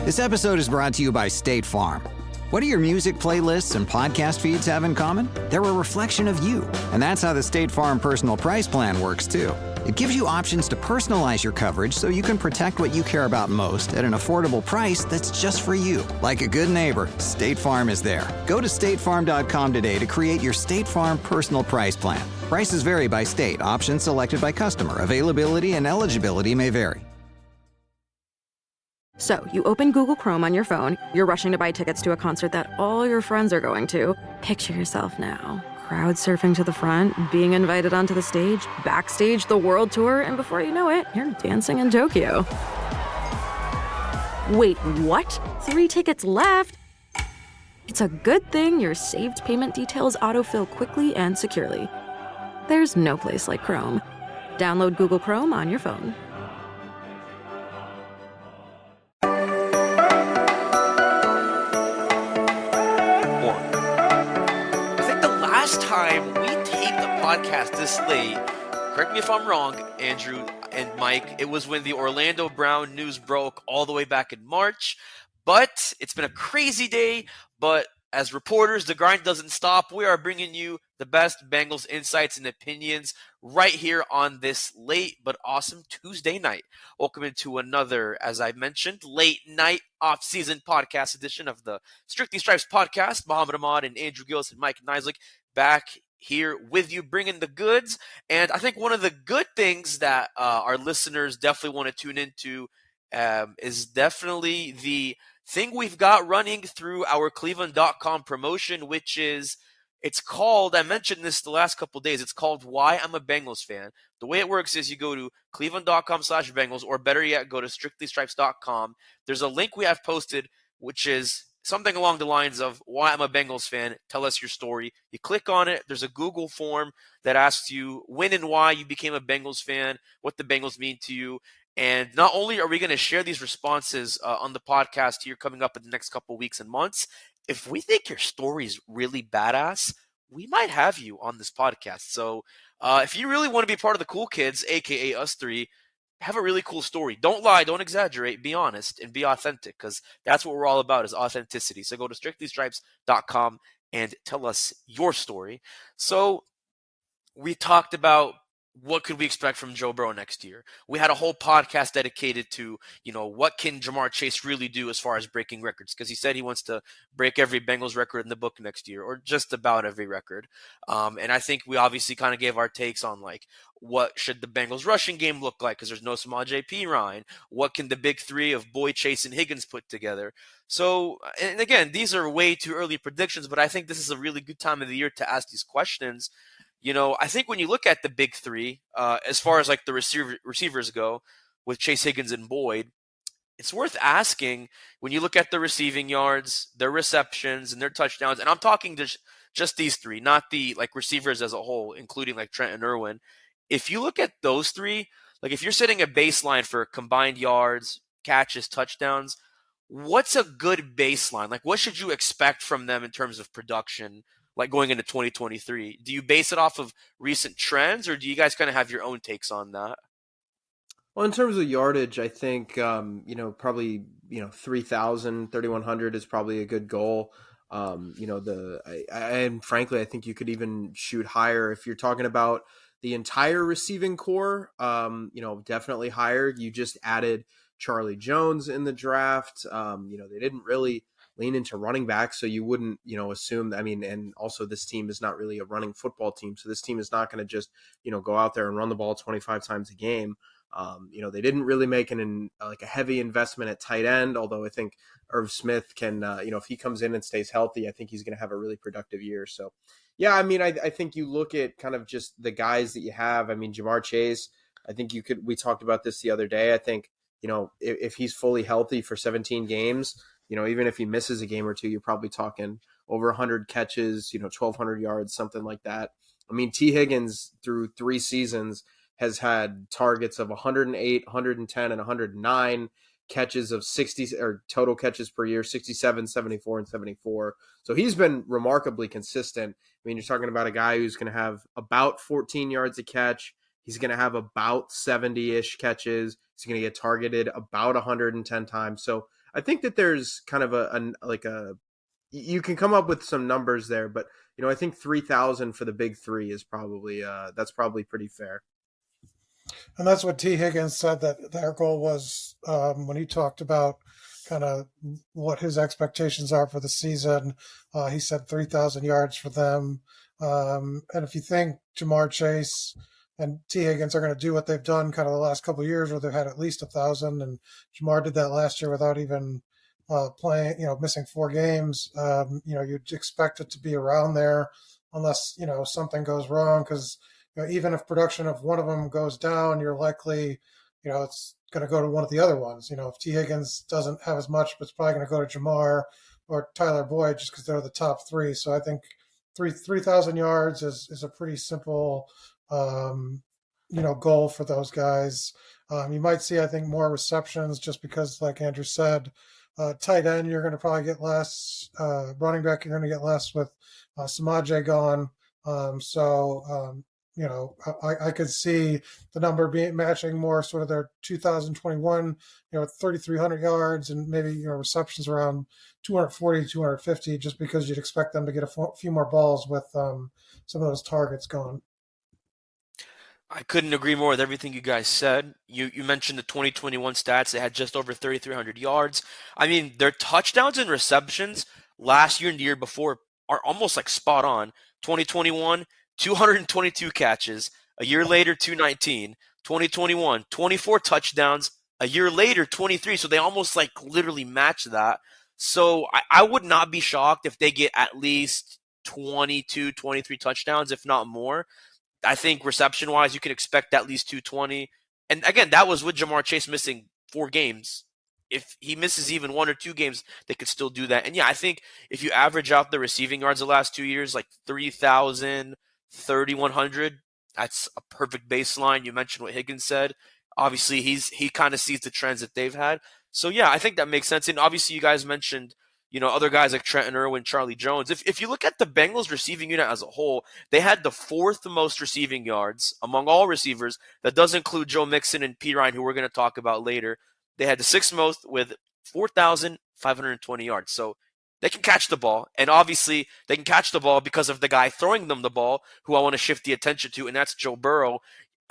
This episode is brought to you by State Farm. What do your music playlists and podcast feeds have in common? They're a reflection of you. And that's how the State Farm Personal Price Plan works, too. It gives you options to personalize your coverage so you can protect what you care about most at an affordable price that's just for you. Like a good neighbor, State Farm is there. Go to statefarm.com today to create your State Farm Personal Price Plan. Prices vary by state. Options selected by customer. Availability and eligibility may vary. So, you open Google Chrome on your phone, you're rushing to buy tickets to a concert that all your friends are going to. Picture yourself now, crowd surfing to the front, being invited onto the stage, backstage the world tour, and before you know it, you're dancing in Tokyo. Wait, what? 3 tickets left? It's a good thing your saved payment details autofill quickly and securely. There's no place like Chrome. Download Google Chrome on your phone. Time we taped the podcast this late, correct me if I'm wrong, Andrew and Mike, it was when the Orlando Brown news broke all the way back in March, but it's been a crazy day, but as reporters, the grind doesn't stop. We are bringing you the best Bengals insights and opinions right here on this late but awesome Tuesday night. Welcome into another, as I mentioned, late night off-season podcast edition of the Strictly Stripes podcast. Muhammad Ahmad and Andrew Gillis and Mike Nislik back here with you, bringing the goods. And I think one of the good things that our listeners definitely want to tune into is definitely the thing we've got running through our cleveland.com promotion, which is, it's called, I mentioned this the last couple of days, it's called Why I'm a Bengals Fan. The way it works is you go to cleveland.com/Bengals, or better yet, go to strictlystripes.com. There's a link we have posted, which is something along the lines of Why I'm a Bengals Fan. Tell us your story. You click on it. There's a Google form that asks you when and why you became a Bengals fan, what the Bengals mean to you. And not only are we going to share these responses on the podcast here coming up in the next couple of weeks and months, if we think your story is really badass, we might have you on this podcast. So if you really want to be part of the cool kids, a.k.a. us three, have a really cool story. Don't lie, don't exaggerate, be honest, and be authentic, because that's what we're all about, is authenticity. So go to strictlystripes.com and tell us your story. So we talked about what could we expect from Joe Burrow next year. We had a whole podcast dedicated to, what can Jamar Chase really do as far as breaking records, because he said he wants to break every Bengals record in the book next year, or just about every record. And I think we obviously kind of gave our takes on, what should the Bengals rushing game look like, because there's no Samaje Perine. What can the big three of Boyd, Chase, and Higgins put together? So, and again, these are way too early predictions, but I think this is a really good time of the year to ask these questions. I think when you look at the big three, as far as the receivers go, with Chase, Higgins, and Boyd, it's worth asking, when you look at the receiving yards, their receptions, and their touchdowns, and I'm talking just these three, not the receivers as a whole, including Trent and Irwin. If you look at those three, if you're setting a baseline for combined yards, catches, touchdowns, what's a good baseline? What should you expect from them in terms of production? Going into 2023, do you base it off of recent trends, or do you guys kind of have your own takes on that? Well, in terms of yardage, I think, probably, 3,000, 3,100 is probably a good goal. And frankly, I think you could even shoot higher if you're talking about the entire receiving core, definitely higher. You just added Charlie Jones in the draft. They didn't really lean into running back, so you wouldn't, assume. And also this team is not really a running football team, so this team is not going to just, go out there and run the ball 25 times a game. They didn't really make a heavy investment at tight end, although I think Irv Smith can, if he comes in and stays healthy, I think he's going to have a really productive year. So, yeah, I think you look at kind of just the guys that you have. Jamar Chase, I think we talked about this the other day. I think, if he's fully healthy for 17 games, even if he misses a game or two, you're probably talking over 100 catches, 1,200 yards, something like that. T. Higgins through 3 seasons has had targets of 108, 110, and 109, catches of 60, or total catches per year, 67, 74, and 74. So he's been remarkably consistent. You're talking about a guy who's going to have about 14 yards a catch. He's going to have about 70-ish catches. He's going to get targeted about 110 times. So, I think that there's kind of you can come up with some numbers there, but I think 3,000 for the big three is probably that's probably pretty fair. And that's what T. Higgins said that their goal was when he talked about kind of what his expectations are for the season. He said 3,000 yards for them. And if you think Ja'Marr Chase and T. Higgins are going to do what they've done kind of the last couple of years where they've had at least 1,000, and Ja'Marr did that last year without even playing, missing 4 games, you'd expect it to be around there unless, something goes wrong because, even if production of one of them goes down, you're likely, it's going to go to one of the other ones. If T. Higgins doesn't have as much, but it's probably going to go to Ja'Marr or Tyler Boyd just because they're the top 3. So I think 3,000 yards is a pretty simple, goal for those guys. You might see, I think, more receptions just because, like Andrew said, tight end, you're going to probably get less. Running back, you're going to get less with Samaje gone. I could see the number being matching more sort of their 2021, 3,300 yards and maybe, receptions around 240, 250, just because you'd expect them to get a few more balls with some of those targets gone. I couldn't agree more with everything you guys said. You mentioned the 2021 stats. They had just over 3,300 yards. I mean, their touchdowns and receptions last year and the year before are almost like spot on. 2021, 222 catches. A year later, 219. 2021, 24 touchdowns. A year later, 23. So they almost like literally match that. So I would not be shocked if they get at least 22, 23 touchdowns, if not more. I think reception-wise, you can expect at least 220. And again, that was with Ja'Marr Chase missing 4 games. If he misses even 1 or 2 games, they could still do that. And yeah, I think if you average out the receiving yards the last 2 years, like 3,000, 3,100, that's a perfect baseline. You mentioned what Higgins said. Obviously, he kind of sees the trends that they've had. So yeah, I think that makes sense. And obviously, you guys mentioned other guys like Trenton Irwin, Charlie Jones. If you look at the Bengals receiving unit as a whole, they had the 4th most receiving yards among all receivers. That does include Joe Mixon and Perine, who we're going to talk about later. They had the 6th most with 4,520 yards. So they can catch the ball. And obviously, they can catch the ball because of the guy throwing them the ball, who I want to shift the attention to, and that's Joe Burrow.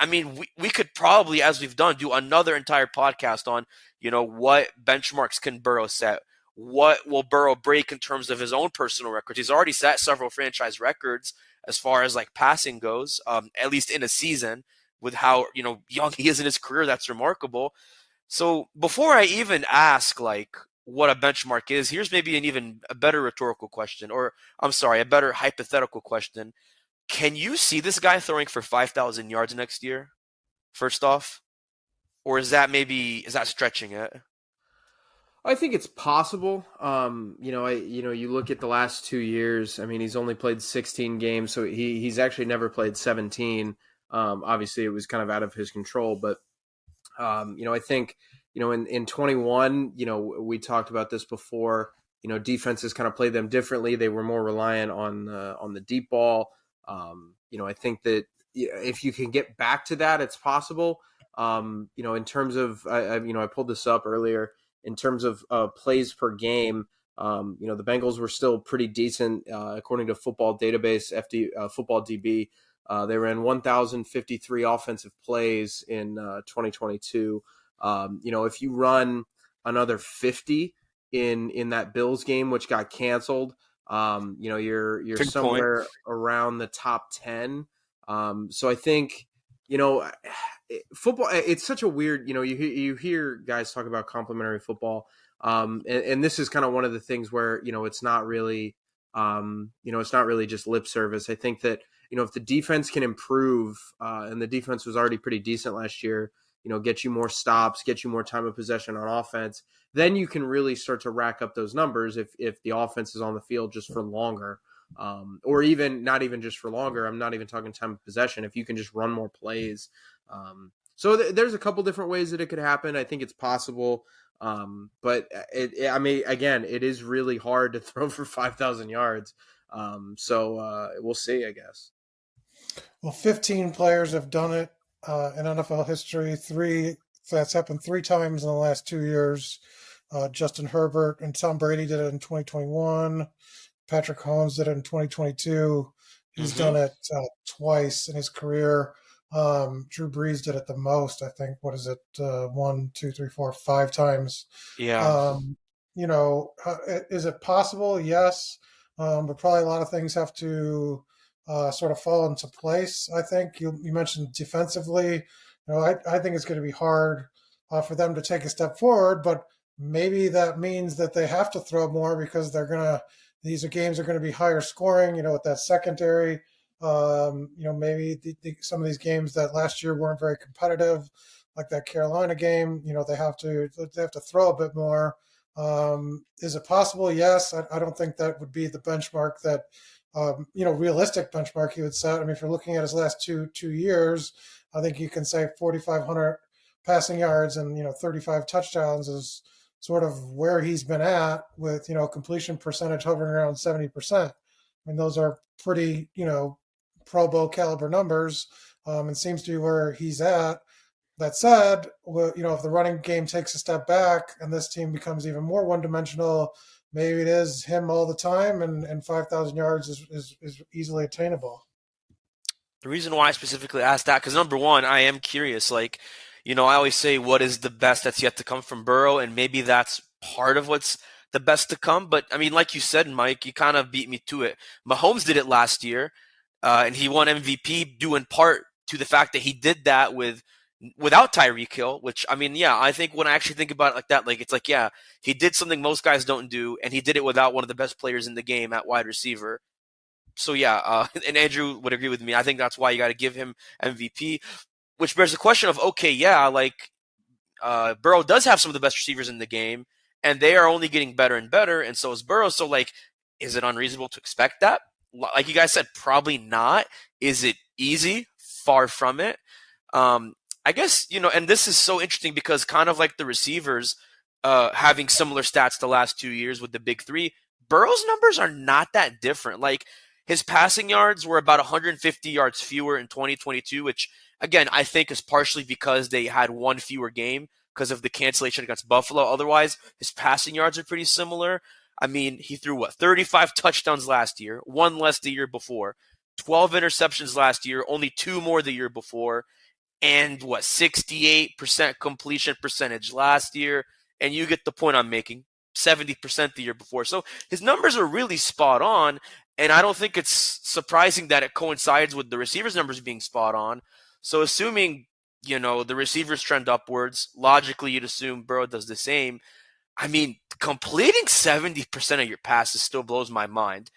I mean, we could probably, as we've done, do another entire podcast on, what benchmarks can Burrow set. What will Burrow break in terms of his own personal records? He's already set several franchise records as far as like passing goes, at least in a season, with how young he is in his career. That's remarkable. So before I even ask like what a benchmark is, here's maybe a better rhetorical question, or I'm sorry, a better hypothetical question. Can you see this guy throwing for 5,000 yards next year? First off, or is that stretching it? I think it's possible. You look at the last 2 years. I mean, he's only played 16 games, so he's actually never played 17. Obviously, it was kind of out of his control, but I think in 21, we talked about this before. Defenses kind of played them differently. They were more reliant on the deep ball. I think that if you can get back to that, it's possible. In terms of I pulled this up earlier. In terms of plays per game, the Bengals were still pretty decent according to Football Database, Football DB. They ran 1,053 offensive plays in 2022. If you run another 50 in that Bills game, which got canceled, you're Good somewhere point. around the top 10. So I think football, it's such a weird, you hear guys talk about complementary football. And this is kind of one of the things where, it's not really just lip service. I think that, if the defense can improve, and the defense was already pretty decent last year, get you more stops, get you more time of possession on offense, then you can really start to rack up those numbers if the offense is on the field just for longer. Or even not even just for longer. I'm not even talking time of possession. If you can just run more plays. So there's a couple different ways that it could happen. I think it's possible. But it is really hard to throw for 5,000 yards. So we'll see, I guess. Well, 15 players have done it in NFL history. That's happened 3 times in the last 2 years. Justin Herbert and Tom Brady did it in 2021. Patrick Mahomes did it in 2022. He's done it twice in his career. Drew Brees did it the most, I think. What is it? 1, 2, 3, 4, 5 times. Yeah. Is it possible? Yes. But probably a lot of things have to sort of fall into place. I think you mentioned defensively. I think it's going to be hard for them to take a step forward, but maybe that means that they have to throw more because these games are going to be higher scoring, with that secondary. Maybe some of these games that last year weren't very competitive, like that Carolina game, they have to throw a bit more. Is it possible? Yes. I don't think that would be the benchmark that, realistic benchmark he would set. I mean, if you're looking at his last two years, I think you can say 4,500 passing yards and, 35 touchdowns is sort of where he's been at with, completion percentage hovering around 70%. I mean, those are pretty, Pro Bowl caliber numbers. And seems to be where he's at. That said, if the running game takes a step back and this team becomes even more one-dimensional, maybe it is him all the time, and 5,000 yards is easily attainable. The reason why I specifically asked that, because number one, I am curious. I always say, what is the best that's yet to come from Burrow? And maybe that's part of what's the best to come. But, I mean, like you said, Mike, you kind of beat me to it. Mahomes did it last year, and he won MVP due in part to the fact that he did that without Tyreek Hill, which, I mean, yeah, I think when I actually think about it like that, it's like, yeah, he did something most guys don't do, and he did it without one of the best players in the game at wide receiver. So, yeah, and Andrew would agree with me. I think that's why you got to give him MVP, which bears the question of, okay, yeah, Burrow does have some of the best receivers in the game, and they are only getting better and better, and so is Burrow. So, is it unreasonable to expect that? Like you guys said, probably not. Is it easy? Far from it. I guess, and this is so interesting because kind of like the receivers having similar stats the last 2 years with the big three, Burrow's numbers are not that different. His passing yards were about 150 yards fewer in 2022, which, again, I think is partially because they had one fewer game because of the cancellation against Buffalo. Otherwise, his passing yards are pretty similar. I mean, he threw, 35 touchdowns last year, one less the year before, 12 interceptions last year, only 2 more the year before, and 68% completion percentage last year. And you get the point I'm making, 70% the year before. So his numbers are really spot on. And I don't think it's surprising that it coincides with the receivers' numbers being spot on. So assuming, the receivers trend upwards, logically you'd assume Burrow does the same. I mean, completing 70% of your passes still blows my mind.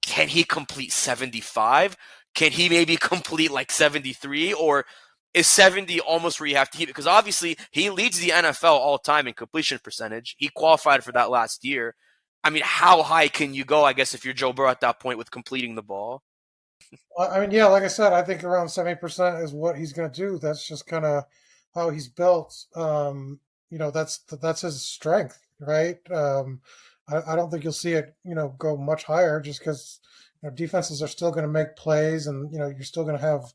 Can he complete 75? Can he maybe complete 73? Or is 70 almost where you have to keep it? Because obviously he leads the NFL all time in completion percentage. He qualified for that last year. I mean, how high can you go, I guess, if you're Joe Burrow at that point with completing the ball? I mean, yeah, like I said, I think around 70% is what he's going to do. That's just kind of how he's built. That's his strength, right? I don't think you'll see it, go much higher just because defenses are still going to make plays, and you're still going to have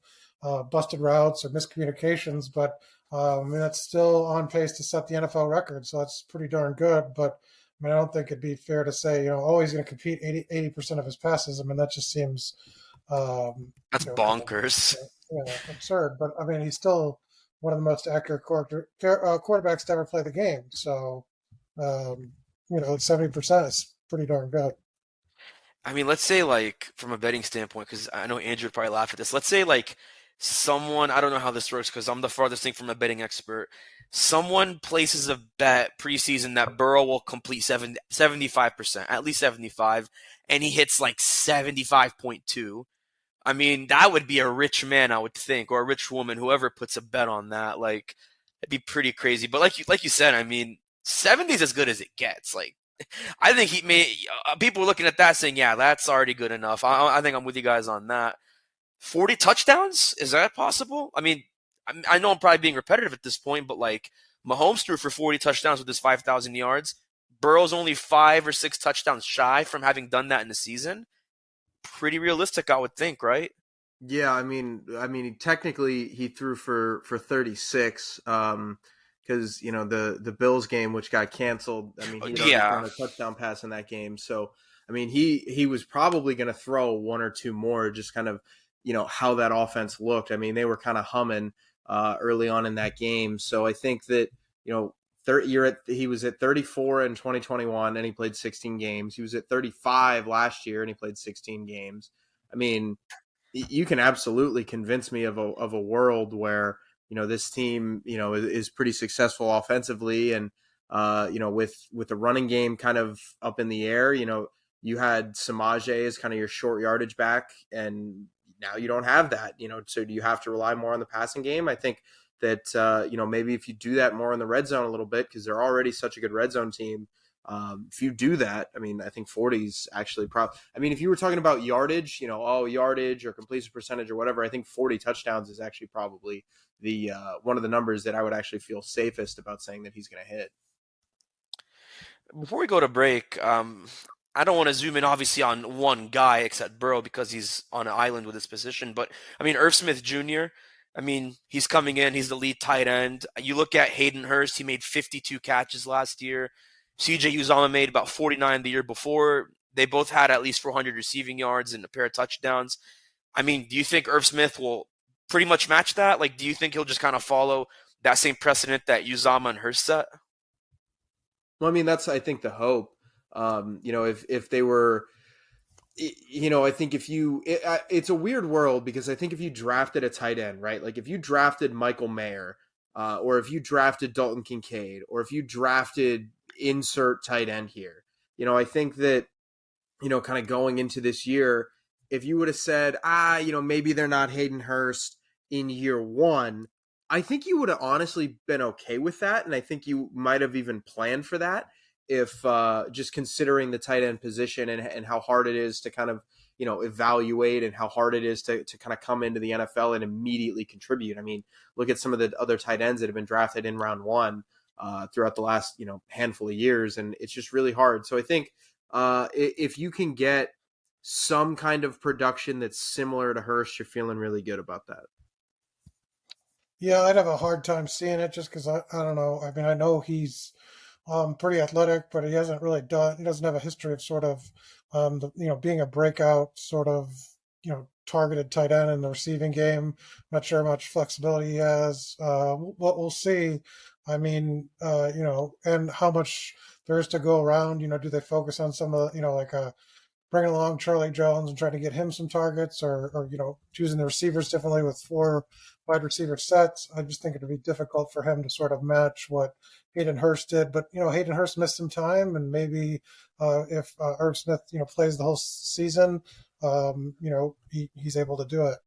busted routes or miscommunications. But I mean, that's still on pace to set the NFL record, so that's pretty darn good. But I mean, I don't think it'd be fair to say, he's going to compete 80% of his passes. I mean, that just seems that's bonkers. Absurd. But I mean, he's still one of the most accurate quarterbacks to ever play the game. So, 70% is pretty darn good. I mean, let's say from a betting standpoint, because I know Andrew would probably laugh at this. Let's say someone, I don't know how this works because I'm the farthest thing from a betting expert. Someone places a bet preseason that Burrow will complete 75%, at least 75, and he hits 75.2. I mean, that would be a rich man, I would think, or a rich woman, whoever puts a bet on that. It'd be pretty crazy. But like you said, I mean, 70 is as good as it gets. I think he may. People are looking at that saying, yeah, that's already good enough. I think I'm with you guys on that. 40 touchdowns? Is that possible? I mean, I know I'm probably being repetitive at this point, but Mahomes threw for 40 touchdowns with his 5,000 yards. Burrow's only 5 or 6 touchdowns shy from having done that in the season. Pretty realistic, I would think, right? Yeah, I mean, technically he threw for 36. because the Bills game, which got canceled. I mean, he had already thrown a touchdown pass in that game, so I mean, he was probably going to throw one or two more, just kind of how that offense looked. I mean, they were kind of humming early on in that game, so I think that he was at 34 in 2021 and he played 16 games. He was at 35 last year and he played 16 games. I mean, you can absolutely convince me of a world where this team is pretty successful offensively, and with the running game kind of up in the air. You had Samaje as kind of your short yardage back, and now you don't have that. So do you have to rely more on the passing game? I think that maybe if you do that more in the red zone a little bit, because they're already such a good red zone team. If you do that, I mean, I think 40 is actually I mean, if you were talking about yardage, yardage or completion percentage or whatever, I think 40 touchdowns is actually probably the one of the numbers that I would actually feel safest about saying that he's going to hit. Before we go to break, I don't want to zoom in obviously on one guy except Burrow because he's on an island with his position. But I mean, Irv Smith Jr., I mean, he's coming in. He's the lead tight end. You look at Hayden Hurst, he made 52 catches last year. CJ Uzomah made about 49 the year before. They both had at least 400 receiving yards and a pair of touchdowns. I mean, do you think Irv Smith will pretty much match that? Like, do you think he'll just kind of follow that same precedent that Uzomah and Hurst set? Well, I mean, that's, I think, the hope. If they were, I think it's a weird world because I think if you drafted a tight end, right? Like if you drafted Michael Mayer, or if you drafted Dalton Kincaid, or if you drafted insert tight end here, I think that, kind of going into this year, if you would have said, maybe they're not Hayden Hurst in year one, I think you would have honestly been okay with that. And I think you might have even planned for that if just considering the tight end position and how hard it is to kind of, evaluate and how hard it is to kind of come into the NFL and immediately contribute. I mean, look at some of the other tight ends that have been drafted in round one throughout the last, handful of years. And it's just really hard. So I think if you can get some kind of production that's similar to Hurst, you're feeling really good about that. Yeah, I'd have a hard time seeing it just because I don't know. I mean, I know he's pretty athletic, but he doesn't have a history of sort of, being a breakout sort of, targeted tight end in the receiving game. Not sure how much flexibility he has. What we'll see. I mean, and how much there is to go around. Do they focus on some of the, bringing along Charlie Jones and trying to get him some targets, or choosing the receivers differently with 4 wide receiver sets? I just think it would be difficult for him to sort of match what Hayden Hurst did. But, Hayden Hurst missed some time, and maybe if Irv Smith, plays the whole season, he's able to do it.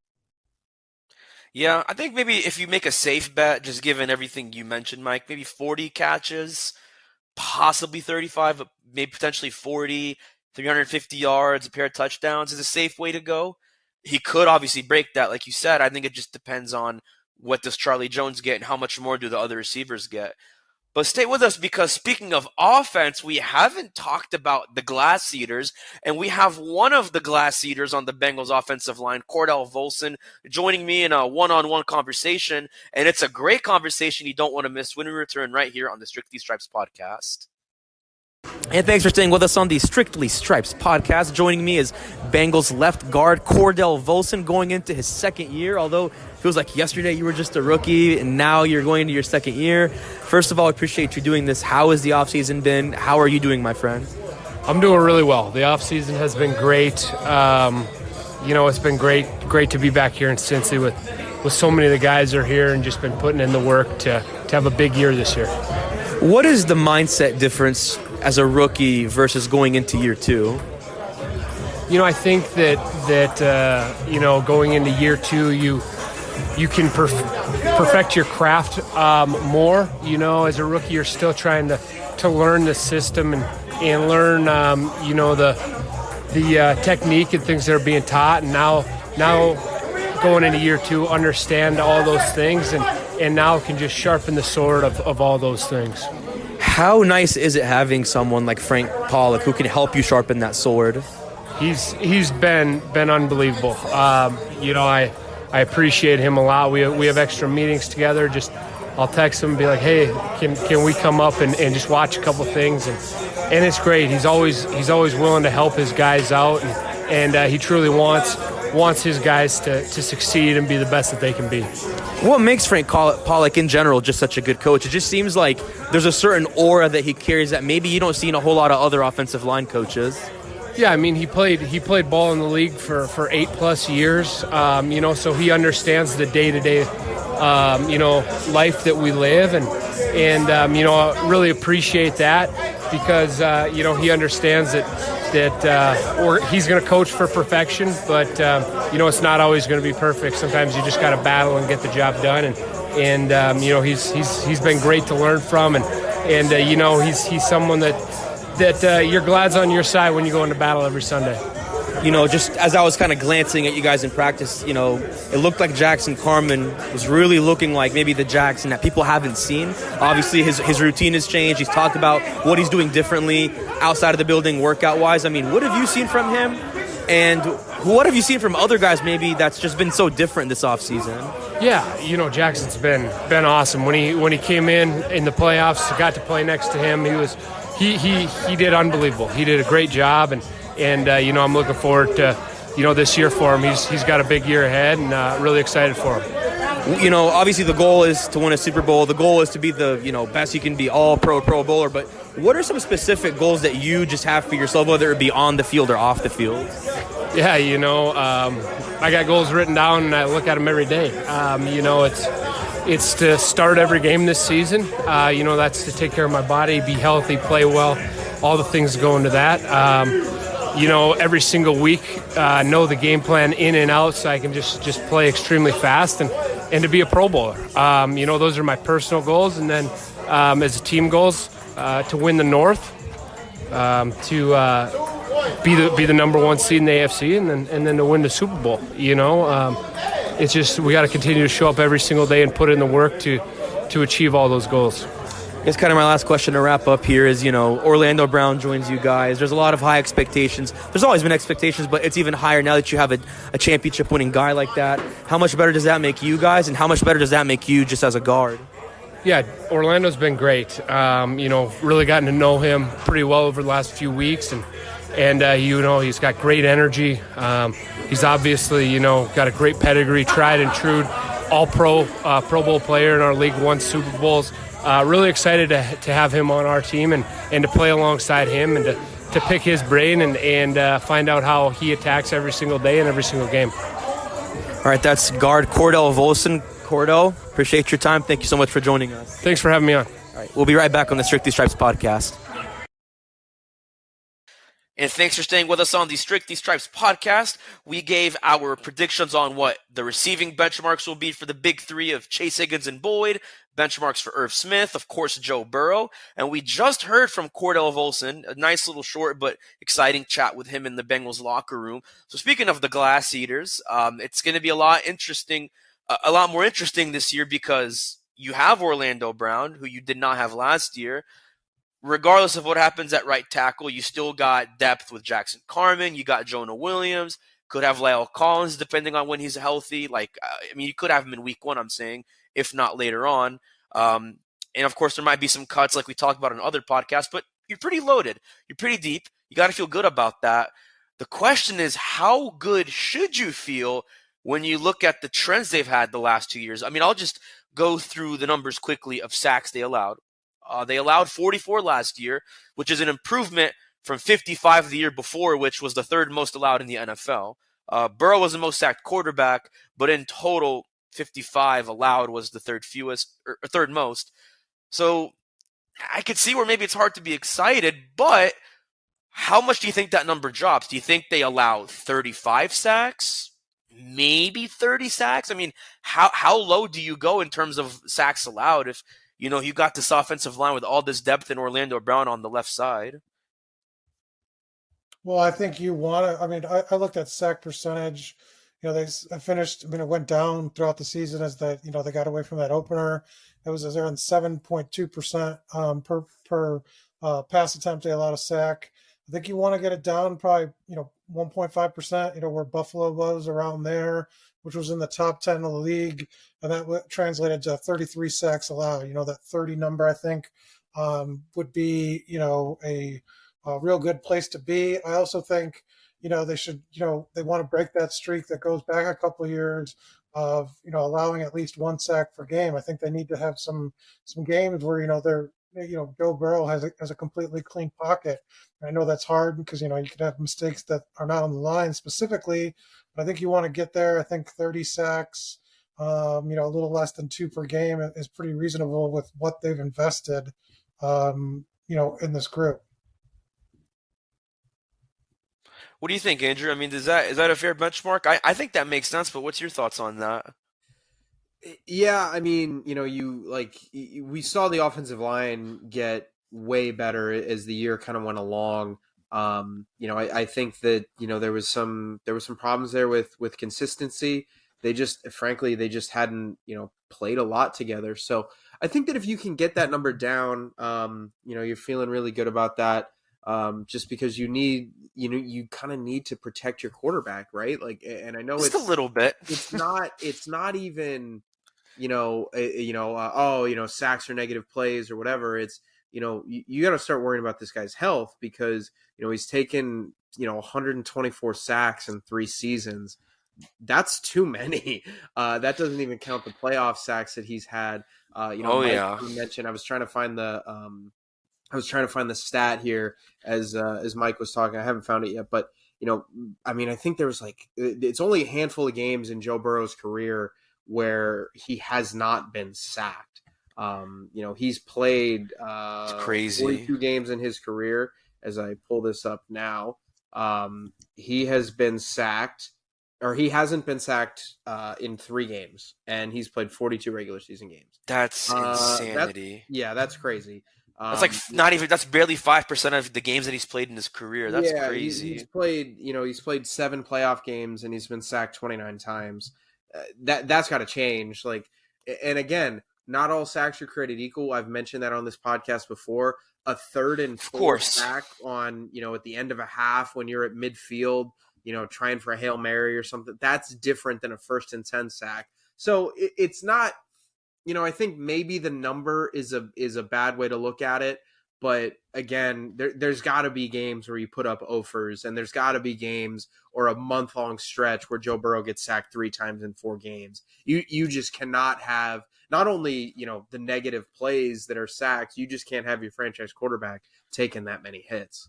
Yeah, I think maybe if you make a safe bet, just given everything you mentioned, Mike, maybe 40 catches, possibly 35, maybe potentially 40, 350 yards, a pair of touchdowns is a safe way to go. He could obviously break that, like you said. I think it just depends on what does Charlie Jones get and how much more do the other receivers get. But stay with us because speaking of offense, we haven't talked about the glass eaters, and we have one of the glass eaters on the Bengals offensive line, Cordell Volson, joining me in a one-on-one conversation, and it's a great conversation you don't want to miss when we return right here on the Strictly Stripes podcast. And thanks for staying with us on the Strictly Stripes podcast. Joining me is Bengals left guard Cordell Volson going into his second year, although it feels like yesterday you were just a rookie and now you're going into your second year. First of all, I appreciate you doing this. How has the offseason been? How are you doing, my friend? I'm doing really well. The offseason has been great. It's been great to be back here in Cincy with so many of the guys are here and just been putting in the work to have a big year this year. What is the mindset difference as a rookie versus going into year two? I think that going into year two, you can perfect your craft more. As a rookie, you're still trying to learn the system and learn the technique and things that are being taught. And now going into year two, understand all those things and now can just sharpen the sword of all those things. How nice is it having someone like Frank Pollock who can help you sharpen that sword? He's been unbelievable. I appreciate him a lot. We have extra meetings together, just I'll text him and be like, hey, can we come up and just watch a couple things? And it's great. He's always willing to help his guys out, and he truly wants his guys to succeed and be the best that they can be. What makes Frank Pollock in general just such a good coach? It just seems like there's a certain aura that he carries that maybe you don't see in a whole lot of other offensive line coaches. Yeah, I mean, he played ball in the league for 8+ years, so he understands the day-to-day, life that we live, and I really appreciate that because, he understands that he's going to coach for perfection, but, it's not always going to be perfect. Sometimes you just got to battle and get the job done, and he's been great to learn from, and he's someone that you're glad's on your side when you go into battle every Sunday. Just as I was kind of glancing at you guys in practice, it looked like Jackson Carman was really looking like maybe the Jackson that people haven't seen. Obviously, his routine has changed. He's talked about what he's doing differently outside of the building workout-wise. I mean, what have you seen from him? And what have you seen from other guys maybe that's just been so different this offseason? Yeah, Jackson's been awesome. When he came in the playoffs, got to play next to him, he did unbelievable. He did a great job, and I'm looking forward to this year for him. He's got a big year ahead, and really excited for him. Obviously the goal is to win a Super Bowl. The goal is to be the best you can be, all Pro Bowler. But what are some specific goals that you just have for yourself, whether it be on the field or off the field? Yeah, I got goals written down, and I look at them every day. It's to start every game this season. That's to take care of my body, be healthy, play well, all the things that go into that. Every single week, know the game plan in and out so I can just play extremely fast and to be a Pro Bowler. Those are my personal goals. And then as a team goals, to win the North, to be the number one seed in the AFC, and then to win the Super Bowl. It's just we got to continue to show up every single day and put in the work to achieve all those goals. I guess kind of my last question to wrap up here is, Orlando Brown joins you guys. There's a lot of high expectations. There's always been expectations, but it's even higher now that you have a championship-winning guy like that. How much better does that make you guys, and how much better does that make you just as a guard? Yeah, Orlando's been great. Really gotten to know him pretty well over the last few weeks, and he's got great energy. He's obviously, got a great pedigree, tried and true, all-pro Pro Bowl player in our league, won Super Bowls. Really excited to have him on our team and to play alongside him and to pick his brain and find out how he attacks every single day and every single game. All right, that's guard Cordell Volson. Cordell, appreciate your time. Thank you so much for joining us. Thanks for having me on. All right, we'll be right back on the Strictly Stripes podcast. And thanks for staying with us on the Strictly Stripes podcast. We gave our predictions on what the receiving benchmarks will be for the big three of Chase, Higgins, and Boyd, benchmarks for Irv Smith, of course, Joe Burrow. And we just heard from Cordell Volson, a nice little short but exciting chat with him in the Bengals locker room. So speaking of the Glass Eaters, it's going to be a lot more interesting this year because you have Orlando Brown, who you did not have last year. Regardless of what happens at right tackle, you still got depth with Jackson Carman. You got Jonah Williams. Could have La'el Collins, depending on when he's healthy. You could have him in week 1, I'm saying, if not later on. And, of course, there might be some cuts like we talked about on other podcasts, but you're pretty loaded. You're pretty deep. You got to feel good about that. The question is, how good should you feel when you look at the trends they've had the last 2 years? I'll just go through the numbers quickly of sacks they allowed. They allowed 44 last year, which is an improvement from 55 the year before, which was the third most allowed in the NFL. Burrow was the most sacked quarterback, but in total, 55 allowed was the third most. So I could see where maybe it's hard to be excited, but how much do you think that number drops? Do you think they allow 35 sacks? Maybe 30 sacks? How low do you go in terms of sacks allowed if you got this offensive line with all this depth in Orlando Brown on the left side? Well, I think you want to. I looked at sack percentage. They finished. it went down throughout the season as they got away from that opener. It was around 7.2% per pass attempt they allowed a sack. I think you want to get it down probably 1.5%, where Buffalo was around there, which was in the top 10 of the league. And that translated to 33 sacks allowed. That 30 number, I think, would be, a real good place to be. I also think, they should, they want to break that streak that goes back a couple of years of, allowing at least one sack per game. I think they need to have some games where, they're, Joe Burrow has a completely clean pocket. I know that's hard because, you could have mistakes that are not on the line specifically, but I think you want to get there. I think 30 sacks, a little less than 2 per game is pretty reasonable with what they've invested, in this group. What do you think, Andrew? I mean, is that a fair benchmark? I think that makes sense, but what's your thoughts on that? Yeah, I mean, we saw the offensive line get way better as the year kind of went along. I think that, there was some problems there with consistency. They just hadn't, played a lot together. So I think that if you can get that number down, you're feeling really good about that. Just because you kind of need to protect your quarterback, right? And I know just a little bit. It's not even, sacks or negative plays or whatever. It's, you got to start worrying about this guy's health because, he's taken, 124 sacks in 3 seasons. That's too many. That doesn't even count the playoff sacks that he's had. Mike, you mentioned, I was trying to find the stat here as Mike was talking. I haven't found it yet, but I think there was it's only a handful of games in Joe Burrow's career where he has not been sacked. He's played it's crazy 42 games in his career. As I pull this up now, he has been sacked, or he hasn't been sacked in 3 games, and he's played 42 regular season games. That's insanity. That's crazy. That's that's barely 5% of the games that he's played in his career. That's crazy. He's played 7 playoff games and he's been sacked 29 times. That's got to change. And again, not all sacks are created equal. I've mentioned that on this podcast before. A 3rd and 4 sack on, at the end of a half when you're at midfield, trying for a Hail Mary or something, that's different than a 1st and 10 sack. So it's not, I think maybe the number is a bad way to look at it. But again, there's got to be games where you put up offers, and there's got to be games or a month-long stretch where Joe Burrow gets sacked 3 times in 4 games. You just cannot have not only, the negative plays that are sacks, you just can't have your franchise quarterback taking that many hits.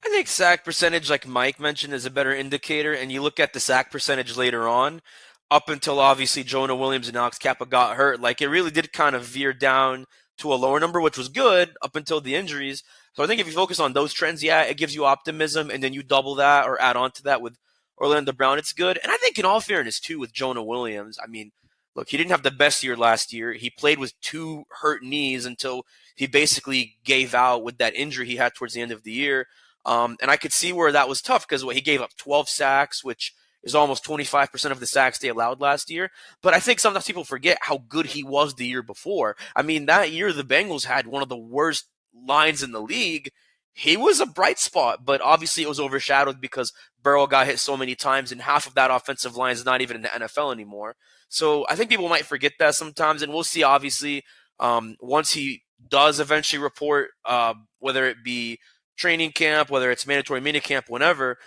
I think sack percentage, like Mike mentioned, is a better indicator, and you look at the sack percentage later on, up until obviously Jonah Williams and Alex Kappa got hurt, it really did kind of veer down to a lower number, which was good up until the injuries. So I think if you focus on those trends, it gives you optimism, and then you double that or add on to that with Orlando Brown, it's good. And I think in all fairness, too, with Jonah Williams, I mean, look, he didn't have the best year last year. He played with 2 hurt knees until he basically gave out with that injury he had towards the end of the year. And I could see where that was tough because he gave up 12 sacks, which is almost 25% of the sacks they allowed last year. But I think sometimes people forget how good he was the year before. I mean, that year the Bengals had one of the worst lines in the league. He was a bright spot, but obviously it was overshadowed because Burrow got hit so many times, and half of that offensive line is not even in the NFL anymore. So I think people might forget that sometimes, and we'll see, obviously, once he does eventually report, whether it be training camp, whether it's mandatory minicamp, whenever,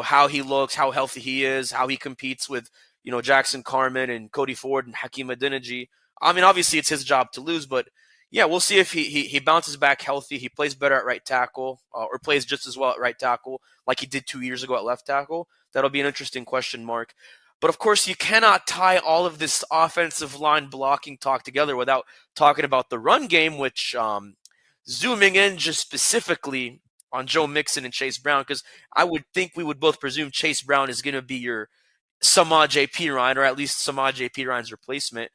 how he looks, how healthy he is, how he competes with, Jackson Carman and Cody Ford and Hakeem Adeniji. I mean, obviously it's his job to lose, but yeah, we'll see if he bounces back healthy, he plays better at right tackle, or plays just as well at right tackle like he did 2 years ago at left tackle. That'll be an interesting question mark. But of course, you cannot tie all of this offensive line blocking talk together without talking about the run game, which zooming in just specifically on Joe Mixon and Chase Brown, because I would think we would both presume Chase Brown is going to be your Samaje Perine, or at least Samaje Perine's replacement.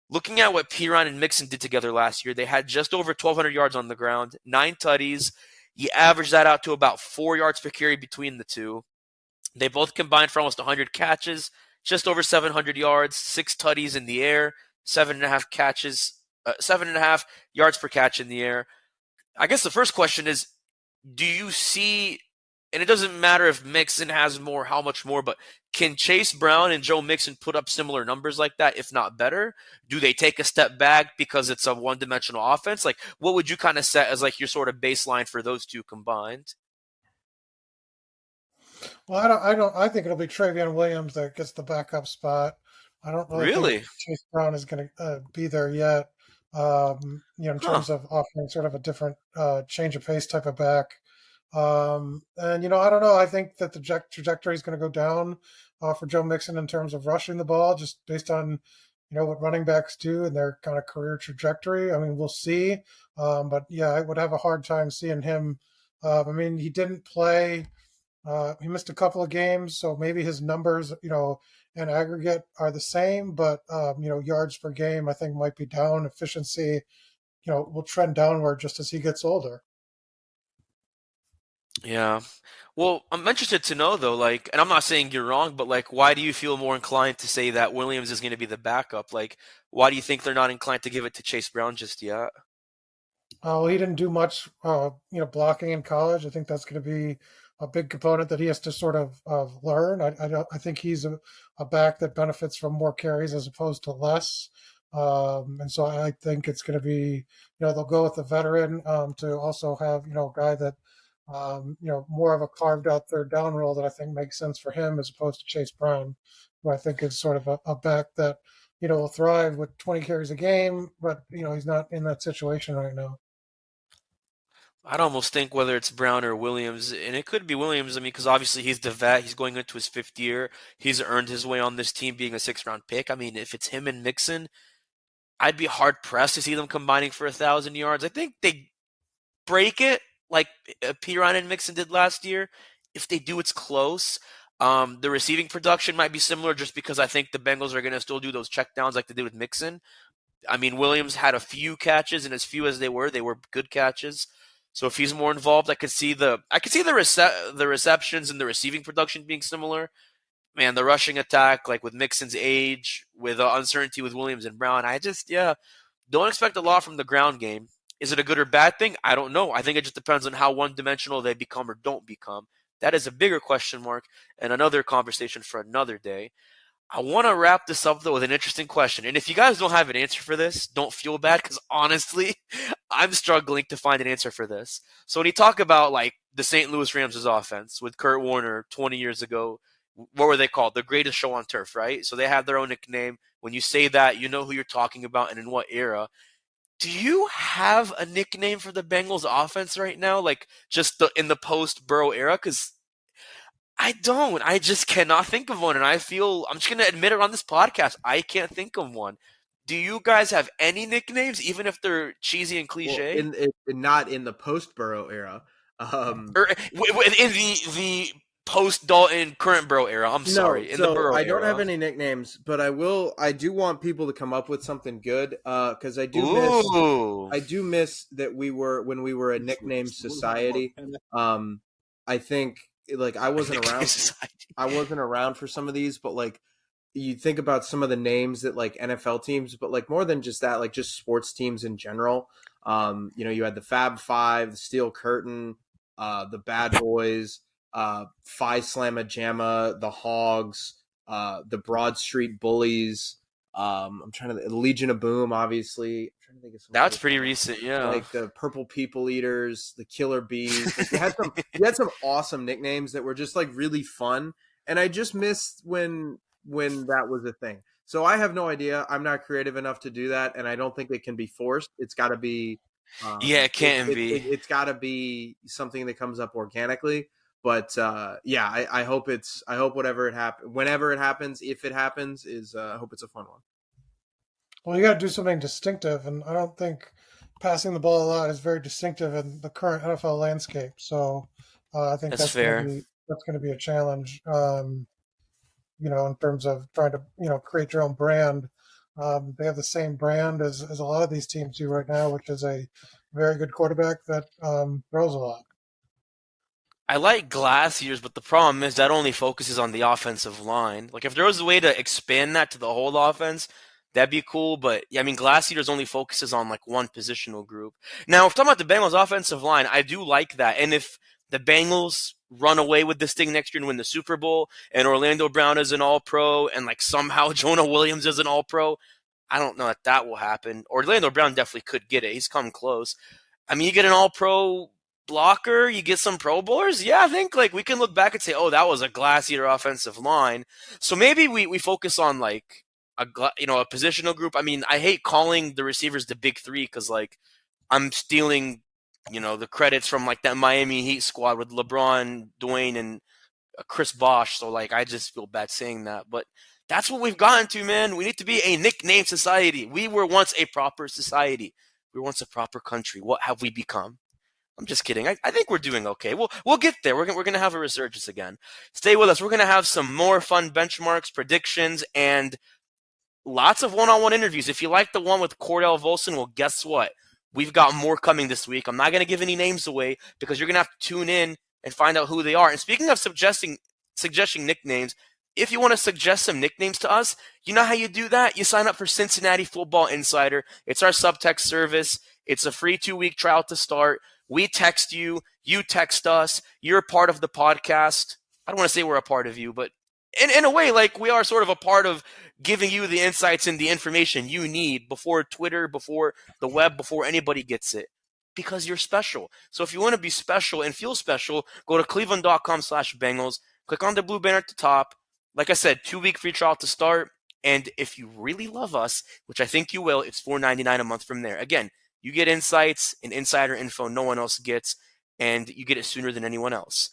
Looking at what Perine and Mixon did together last year, they had just over 1,200 yards on the ground, 9 tutties. You average that out to about 4 yards per carry between the two. They both combined for almost 100 catches, just over 700 yards, 6 tutties in the air, 7.5 catches, 7.5 yards per catch in the air. I guess the first question is, do you see and it doesn't matter if Mixon has more, how much more, but can Chase Brown and Joe Mixon put up similar numbers like that, if not better? Do they take a step back because it's a one-dimensional offense? Like, what would you kind of set as like your sort of baseline for those two combined? Well, I think it'll be Travion Williams that gets the backup spot. I don't really Really? think Chase Brown is going to be there yet. In terms of offering sort of a different change of pace type of back. And I don't know. I think that the trajectory is going to go down for Joe Mixon in terms of rushing the ball, just based on what running backs do and their kind of career trajectory. I mean, we'll see. But yeah, I would have a hard time seeing him. He didn't play. He missed a couple of games, so maybe his numbers, in aggregate are the same, but yards per game I think might be down. Efficiency, will trend downward just as he gets older. Yeah. Well, I'm interested to know though, like, and I'm not saying you're wrong, but like, why do you feel more inclined to say that Williams is going to be the backup? Like, why do you think they're not inclined to give it to Chase Brown just yet? Well, he didn't do much, blocking in college. I think that's going to be a big component that he has to sort of learn. I think he's a back that benefits from more carries as opposed to less. And so I think it's going to be, they'll go with the veteran to also have, a guy that, more of a carved out third down role that I think makes sense for him as opposed to Chase Brown, who I think is sort of a back that, will thrive with 20 carries a game, but, he's not in that situation right now. I'd almost think whether it's Brown or Williams, and it could be Williams, because obviously he's the vet. He's going into his 5th year. He's earned his way on this team being a 6th-round pick. I mean, if it's him and Mixon, I'd be hard-pressed to see them combining for 1,000 yards. I think they break it like Perine and Mixon did last year. If they do, it's close. The receiving production might be similar just because I think the Bengals are going to still do those checkdowns like they did with Mixon. I mean, Williams had a few catches, and as few as they were good catches. So if he's more involved, I could see the receptions and the receiving production being similar. Man, the rushing attack, like with Mixon's age, with uncertainty with Williams and Brown, I just don't expect a lot from the ground game. Is it a good or bad thing? I don't know. I think it just depends on how one-dimensional they become or don't become. That is a bigger question mark and another conversation for another day. I want to wrap this up, though, with an interesting question. And if you guys don't have an answer for this, don't feel bad, because honestly, I'm struggling to find an answer for this. So when you talk about, like, the St. Louis Rams' offense with Kurt Warner 20 years ago, what were they called? The greatest show on turf, right? So they have their own nickname. When you say that, you know who you're talking about and in what era. Do you have a nickname for the Bengals offense right now? Like, just in the post-Burrow era? Because I don't. I just cannot think of one, and I'm just going to admit it on this podcast. I can't think of one. Do you guys have any nicknames, even if they're cheesy and cliche? Well, not in the post-Burrow era. Or in the post-Dalton, current Burrow era. I'm sorry. In the Burrow I don't era. have any nicknames, but I do want people to come up with something good, because I do miss that when we were a nickname society. I think, like, I wasn't around for some of these, but like, you think about some of the names that, like, NFL teams, but like more than just that, like just sports teams in general. You had the Fab Five, the Steel Curtain, the Bad Boys, Phi Slamma Jamma, the Hogs, the Broad Street Bullies. I'm trying to Legion of Boom, obviously. I'm trying to think of some. That's pretty recent, yeah. Like the Purple People Eaters, the Killer Bees. Like, you had some awesome nicknames that were just like really fun, and I just missed when that was a thing. So I have no idea. I'm not creative enough to do that, and I don't think it can be forced. It's got to be. It can be. It's got to be something that comes up organically. But I hope whenever it happens, if it happens, I hope it's a fun one. Well, you got to do something distinctive, and I don't think passing the ball a lot is very distinctive in the current NFL landscape. So I think that's fair. That's going to be a challenge. In terms of trying to create your own brand. They have the same brand as a lot of these teams do right now, which is a very good quarterback that throws a lot. I like Glass Ears, but the problem is that only focuses on the offensive line. Like, if there was a way to expand that to the whole offense, that'd be cool. But, yeah, I mean, Glass Eaters only focuses on, like, one positional group. Now, if we're talking about the Bengals offensive line, I do like that. And if the Bengals run away with this thing next year and win the Super Bowl, and Orlando Brown is an all-pro, and like somehow Jonah Williams is an all-pro. I don't know that will happen. Orlando Brown definitely could get it. He's come close. I mean, you get an all-pro blocker, you get some Pro Bowlers. Yeah, I think like we can look back and say, oh, that was a glass-eater offensive line. So maybe we focus on like a positional group. I mean, I hate calling the receivers the big three because like I'm stealing, the credits from like that Miami Heat squad with LeBron, Dwayne, and Chris Bosh. So like I just feel bad saying that, but that's what we've gotten to, man. We need to be a nickname society. We were once a proper society. We were once a proper country. What have we become? I'm just kidding. I think we're doing okay. We'll get there. We're gonna have a resurgence again. Stay with us. We're gonna have some more fun benchmarks, predictions, and lots of one-on-one interviews. If you like the one with Cordell Volson, well, guess what? We've got more coming this week. I'm not gonna give any names away because you're gonna have to tune in and find out who they are. And speaking of suggesting nicknames, if you want to suggest some nicknames to us, you know how you do that? You sign up for Cincinnati Football Insider. It's our subtext service. It's a free 2-week trial to start. We text you. You text us. You're a part of the podcast. I don't want to say we're a part of you, but in a way, like we are sort of a part of giving you the insights and the information you need before Twitter, before the web, before anybody gets it. Because you're special. So if you want to be special and feel special, go to cleveland.com/Bengals. Click on the blue banner at the top. Like I said, 2-week free trial to start. And if you really love us, which I think you will, it's $4.99 a month from there. Again, you get insights and insider info no one else gets, and you get it sooner than anyone else.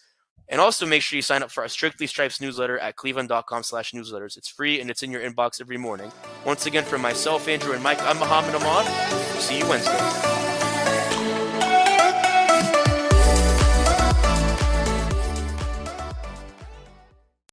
And also make sure you sign up for our Strictly Stripes newsletter at cleveland.com/newsletters. It's free and it's in your inbox every morning. Once again, from myself, Andrew, and Mike, I'm Muhammad Ahmad. See you Wednesday.